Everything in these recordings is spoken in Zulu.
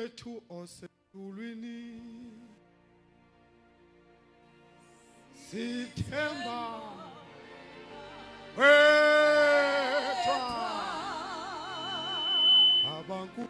wethu osedulwini sithemba wethu abanku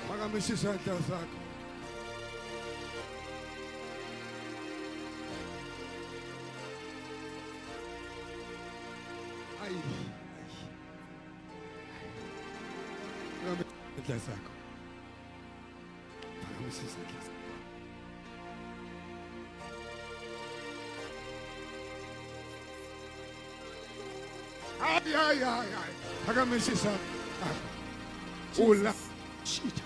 Phakamisa isandla sakho. izandla zakho. Phakamisa izandla zakho. Ay. Phakamisa izandla zakho. Ula. Shit.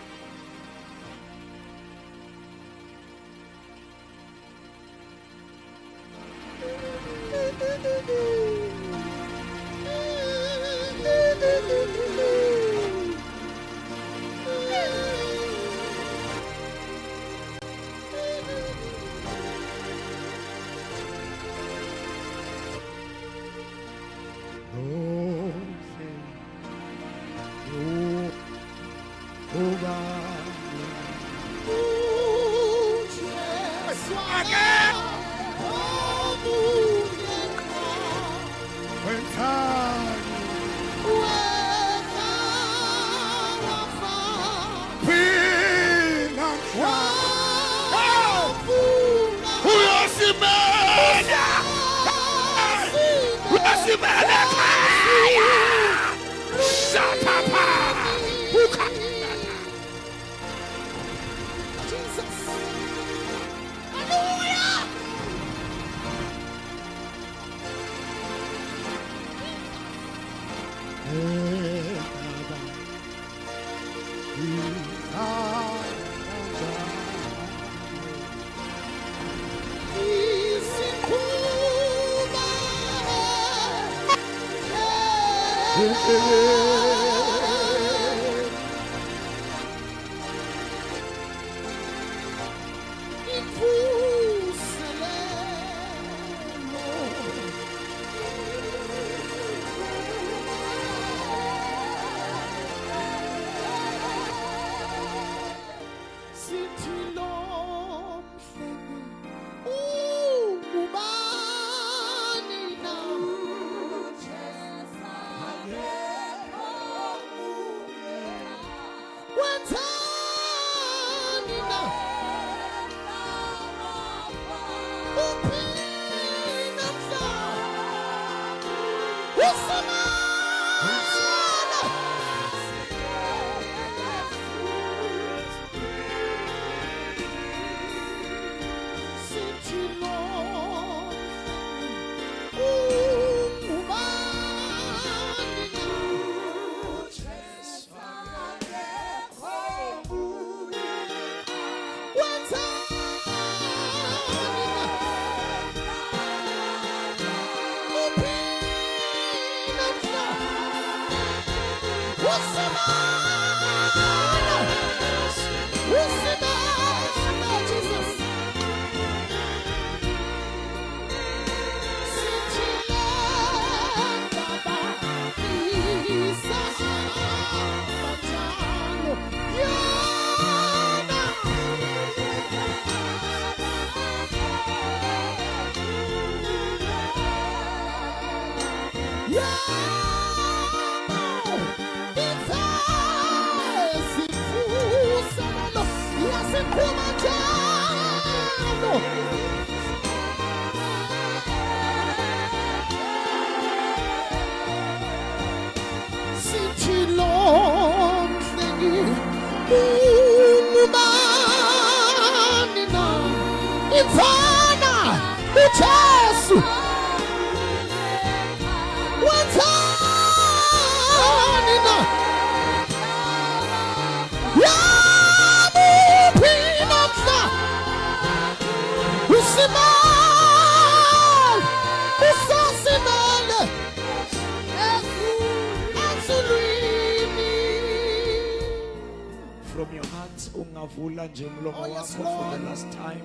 From your hands, ungavula nje umlomo wakho for the last time.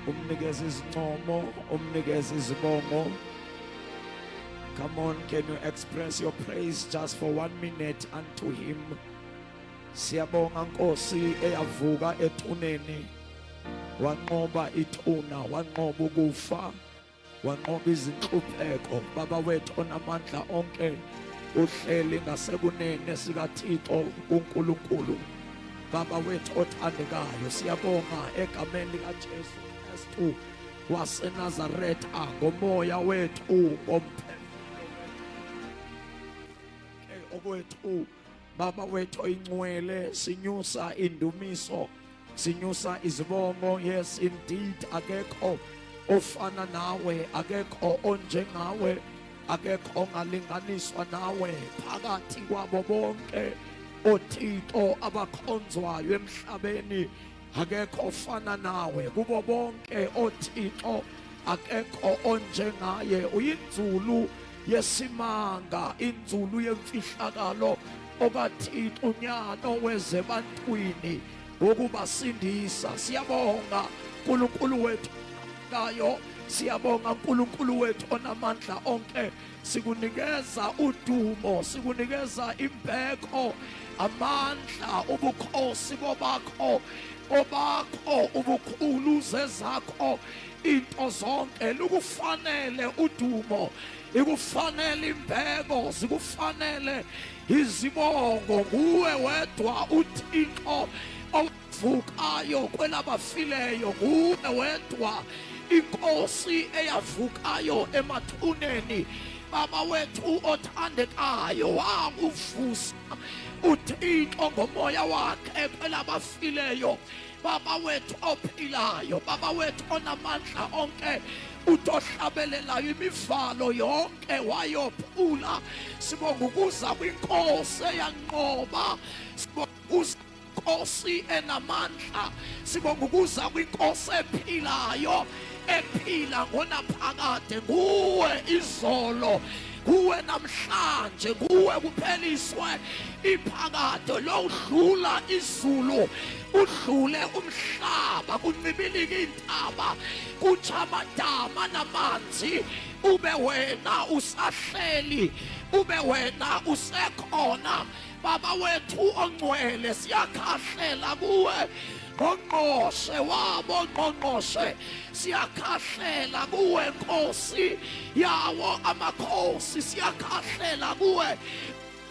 Umnikeza izincomo, umnikeza izibongo. Come on, can you express your praise just for 1 minute unto him? Siyabonga Nkosi eyavuka ethuneni. Wanqoba ithuna, wanqoba ukufa, wanqoba izinhlupheko. Baba wethu onamandla onke, uhleli ngasekunene sikaThixo kuNkulunkulu. Baba wethu othandekayo, siyabonga egameni likaJesu Kristu waseNazaretha ngomoya wethu omphefumulo wethu okwethu Baba wethu oyingcwele, sinyusa indumiso, sinyusa izibongo. Yes indeed, akekho ofana nawe, akekho onjengawe, akekho ongalinganiswa nawe phakathi kwabo bonke oThixo abakhonzwayo emhlabeni. Akekho ofana nawe kubo bonke oThixo, akekho onjengaye. Uyinzulu yesimanga, inzulu yemfihlakalo, okaThixo unyano weze bantwini ukubasindisa. Siyabonga uNkulunkulu wethu kayo, siyabonga uNkulunkulu wethu onamandla onke. Sikunikeza udumo, sikunikeza imbeko, amandla, ubukhosi bobakho, ubukhulu zezakho. Into zonke lukufanele udumo, ikufanele imbeko, zikufanele izibongo. Nguwe wedwa uThixo ovukayo kwelabafileyo, nguwe wedwa inkosi eyavukayo emathuneni. Baba wethu othandekayo, wakuvusa uThixo ngomoya wakhe kwelabafileyo. Baba wethu ophilayo, Baba wethu onamandla onke, utohlabelelayo imivalo yonke wayophula. Sibonga ukuza kwinkosi eyanqoba, sibonga ukuza kwinkosi enamandla, sibonga ukuza kwinkosi ephilayo, ephila ngonaphakade. Nguwe izolo, nguwe namhlanje, nguwe kupheliswe iphakade. Lo udlula izulu, udlule umhlaba, kuncibilika intaba, kujamadama namanzi. Ube wena usahleli, ube wena usekhona. Baba wethu ongcwele, siyakhahlela kuwe ngqongqoshe wabo ngqongqoshe, siyakhahlela kuwe Nkosi yawo amakhosi, siyakhahlela kuwe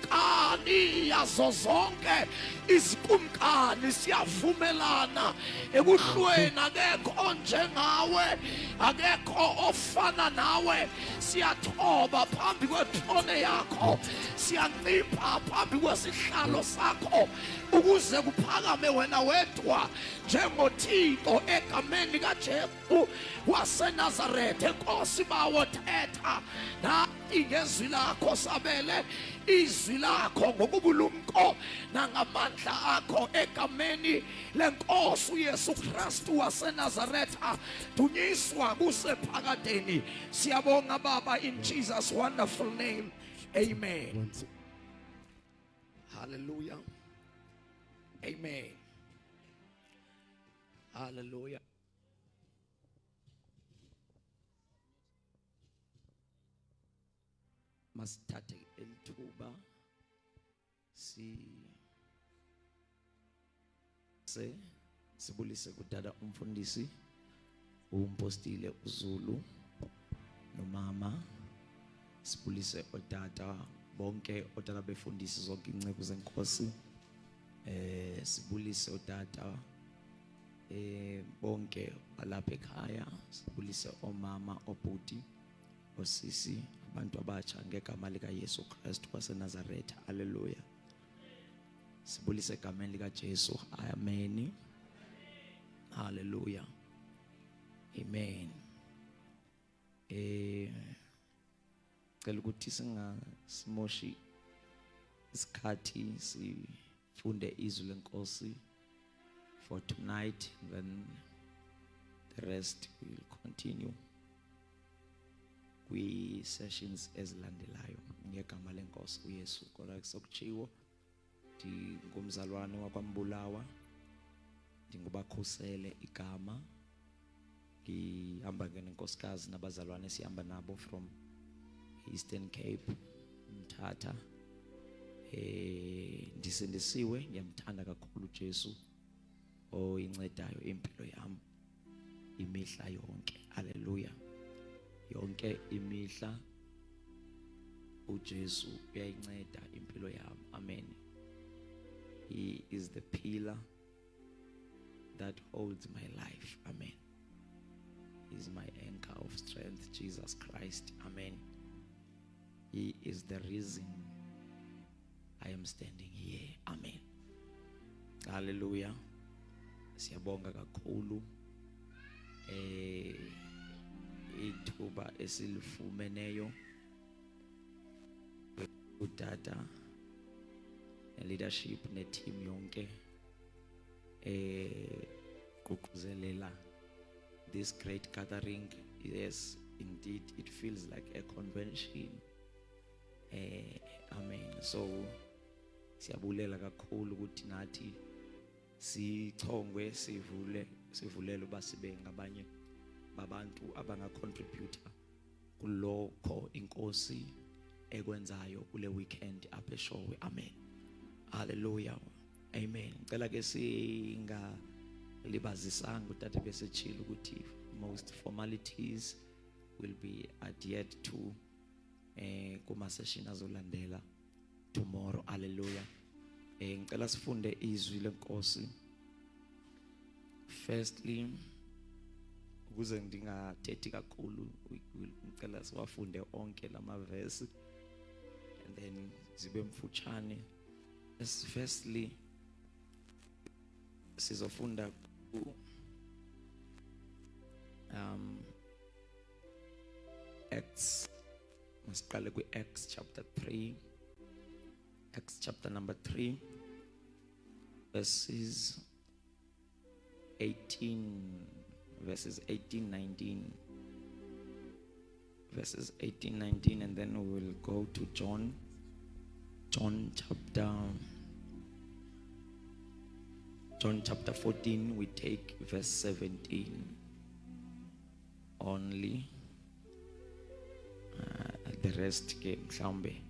kani yazo zonke izikumkani. Siyavumelana ekuhlweni, akekho njengawe, akekho ofana nawe. Siyathoba phambi kwethone yakho, siyancipha phambi kwesihlalo sakho, ukuze kuphakame wena wedwa njengoThixo. Egameni kaJesu waseNazaretha, Nkosi bawo, thetha nathi ngezwi lakho, sabele izwi lakho ngokubulumko nangamandla akho. Egameni lenkosi uYesu Kristu waseNazaretha, dunyiswa kusephakadeni. Siyabonga Baba, in Jesus' wonderful name, amen. Hallelujah. Amen. Hallelujah. Masithathe elithuba sibulise kudala umfundisi umpostile uZulu nomama. Sibulise otata bonke, otata befundisi zonke inceku zenkosi. Sibulise otata bonke alapha ekhaya. Sibulise omama, obhuti, osisi, abantu abatsha ngegama lika Yesu Kristu waseNazaretha. Hallelujah. Sibulise egameni lika Jesu. Amen. Hallelujah. Amen. Cela ukuthi singasimoshi isikhathi, sifunde izwi lenkosi for tonight, then the rest will continue kwi-sessions ezilandelayo ngegama lenkosi uYesu. Kodwa kusokutshiwo ndingumzalwane wakwaMbulawa, ndingubakhusele igama, ngihamba ngenkosikazi nabazalwane sihamba nabo from Eastern Cape, Mthatha. Ndisindisiwe, ngiyamthanda kakhulu uJesu oyincedayo impilo yami imihla yonke. Hallelujah. Yonke imihla uJesu uyayinceda impilo yami. Amen. He is the pillar that holds my life. Amen. He is my anchor of strength, Jesus Christ. Amen. He is the reason I am standing here. Amen. Hallelujah. Siyabonga kakhulu ithuba esilifumeneyo udada leadership ne team yonke kukuzelela this great gathering. Yes, indeed it feels like a convention. Amen. So siyabulela kakhulu ukuthi nathi sichongwe sivulele uba sibe ngabanye babantu abangacontributor kulokho inkosi ekwenzayo kule weekend apha eShowe. Amen. Hallelujah. Amen. Ngicela ke singalibazisanga utata besechila ukuthi most formalities will be adhered to kuma session azolandela tomorrow. Hallelujah. Ngicela sifunde izwi lenkosi. Firstly, ukuze ndingathethi kakhulu, ngicela siwafunde onke lama verse and then zibe mfutshane. Firstly, sizofunda Acts. Masiqale ku Acts chapter 3. Acts chapter number 3, verses 18, 19. Verses 18, 19, and then we will go to John chapter 14. We take verse 17 only. The rest ke mhlambe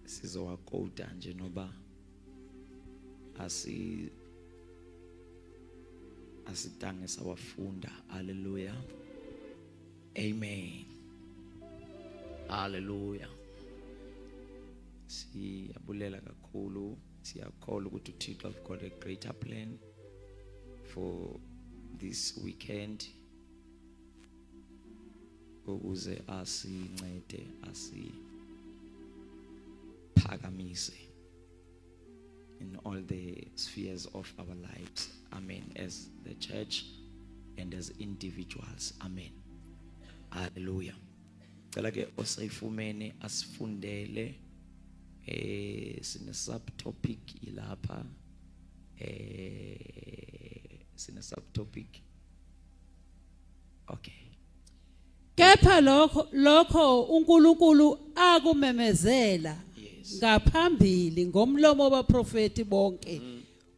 sizowakota nje noba asitange sawafunda. Hallelujah. Amen. Hallelujah. Siyabulela kakhulu, siyakholwa ukuthi uThixo have got a greater plan for this weekend ukuze asincede asiphakamise in all the spheres of our lives. Amen. As the church and as individuals. Amen. Hallelujah. Cela ke osayifumene asifundele sine subtopic ilapha sine subtopic. Okay. Kepha lokho uNkulunkulu akumemezela ngaphambili ngomlomo wabaprofeti bonke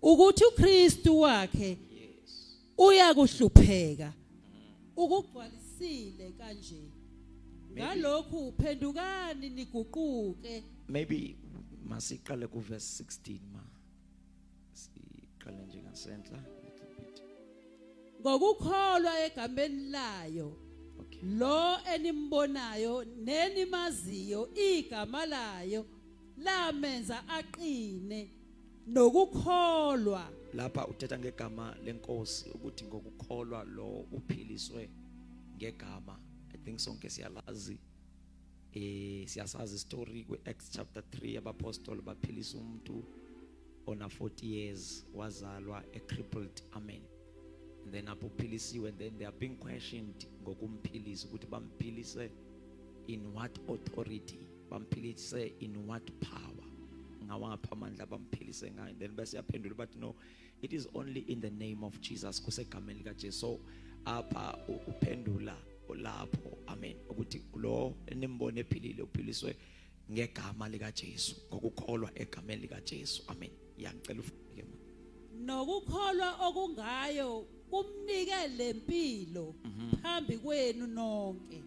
ukuthi uKristu wakhe uyakuhlupheka ukugcwalisile kanje. Ngalokhu phendukani niguquke. Maybe masiqale ku verse 16 ma. Siqale nje ngasentla little bit. Ngokukholwa egameni layo. Lo enimbonayo nenimaziyo igama layo lamenza aqine nokukholwa. Lapha uthetha ngegama lenkosi ukuthi ngokukholwa lo uphiliswe ngegama. I think sonke siyalazi siyasazi story ku Acts chapter 3 abapostoli baphilisa umuntu ona 40 years wazalwa a crippled. Amen. And then apophilisiwe, and then they are being questioned ngokumphilisa ukuthi bamphilise in what authority, bamphilise in what power, ngawapha amandla bamphilise ngayo. And then bese yaphendula but no, it is only in the name of Jesus kusegameni lika Jesu. So apha uphendula lapho. Amen. Ukuthi lo enimbone ephilile uphiliswe ngegama lika Jesu, ngokukholwa egameni lika Jesu. Amen. Ngicela ufike nokukholwa okungayo kumnike lempilo phambi kwenu nonke.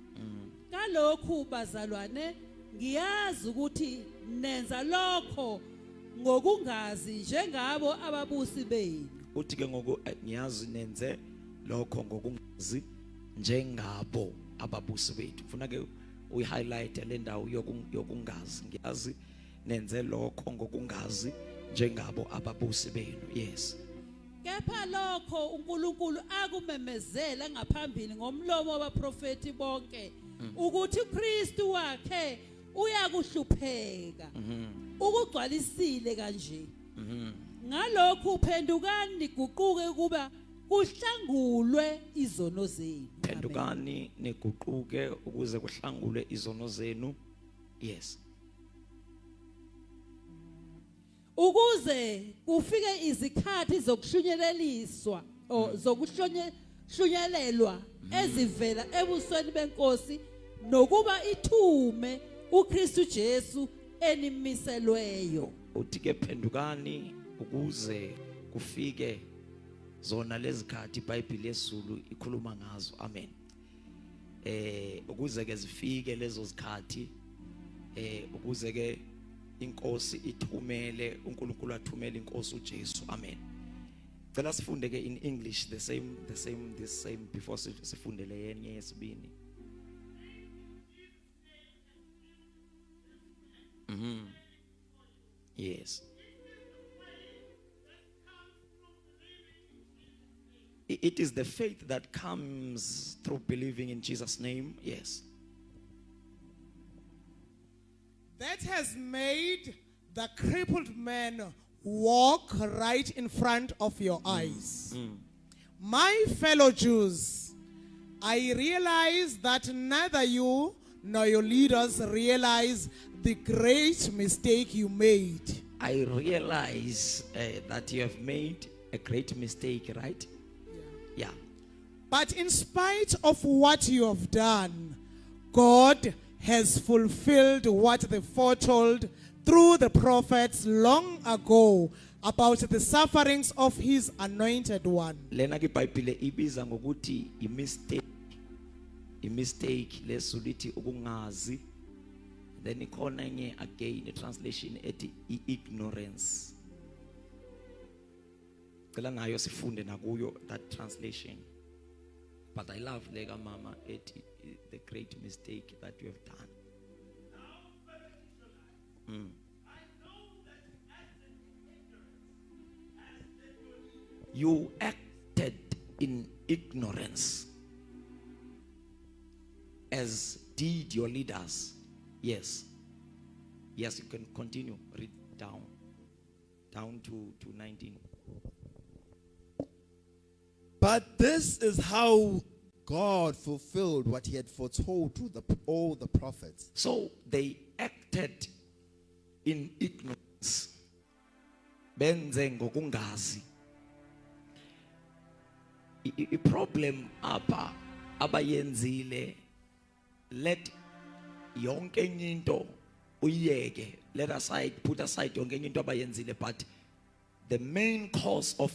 Kalokhu bazalwane ngiyazi ukuthi nenza lokho ngokungazi njengabo ababusi benu. Uthi ke ngoku ngiyazi nenze lokho ngokungazi njengabo ababusi bethu. Ufuna ke uyi highlight le ndawo yokungazi. Ngiyazi nenze lokho ngokungazi njengabo ababusi benu. Yes. Kepha lokho uNkulunkulu akumemezela ngaphambili ngomlomo wabaprofeti bonke ukuthi uKristu wakhe uyakuhlupheka ukugcwalisile kanje ngalokho phendukani guquke kuba kuhlangulwe izono zenu. Amen. Phendukani niguquke ukuze kuhlangulwe izono zenu. Yes. Ukuze kufike izikhathi zokushunyeleliswa zokushunyelelwa ezivela ebusweni benkosi nokuba ithume uKristu Jesu enimiselweyo. Uthi ke phendukani ukuze kufike zona lezikhathi iBhayibheli yesiZulu ikhuluma ngazo. Amen. Ukuze ke zifike lezo zikhathi ukuze ke inkosi ithumele uNkulunkulu athumele inkosi uJesu. Amen. Cela sifunde ke in English the same before sifundele yenye yesibini. Yes. It is the faith that comes through believing in Jesus' name. Yes. That has made the crippled man walk right in front of your eyes. My fellow Jews, I realize that neither you nor your leaders realize the great mistake you made. I realize that you have made a great mistake, right? Yeah. But in spite of what you have done, God has fulfilled what they foretold through the prophets long ago about the sufferings of his anointed one. Lena ke iBhayibheli ibiza ngokuthi i-mistake lesulithi ukungazi. Then ikhona enye again a translation ethi ignorance. Cela nayo sifunde nakuyo that translation. But I love lega mama ethi the great mistake that you have done. You acted in ignorance, as did your leaders. Yes. Yes, you can continue. Read down to 19. But this is how God fulfilled what he had foretold through all the prophets. So they acted in ignorance. Benze ngokungazi. I problem apa abayenzile, let yonke enye into uyeke, let aside, put aside yonke enye into abayenzile, but the main cause of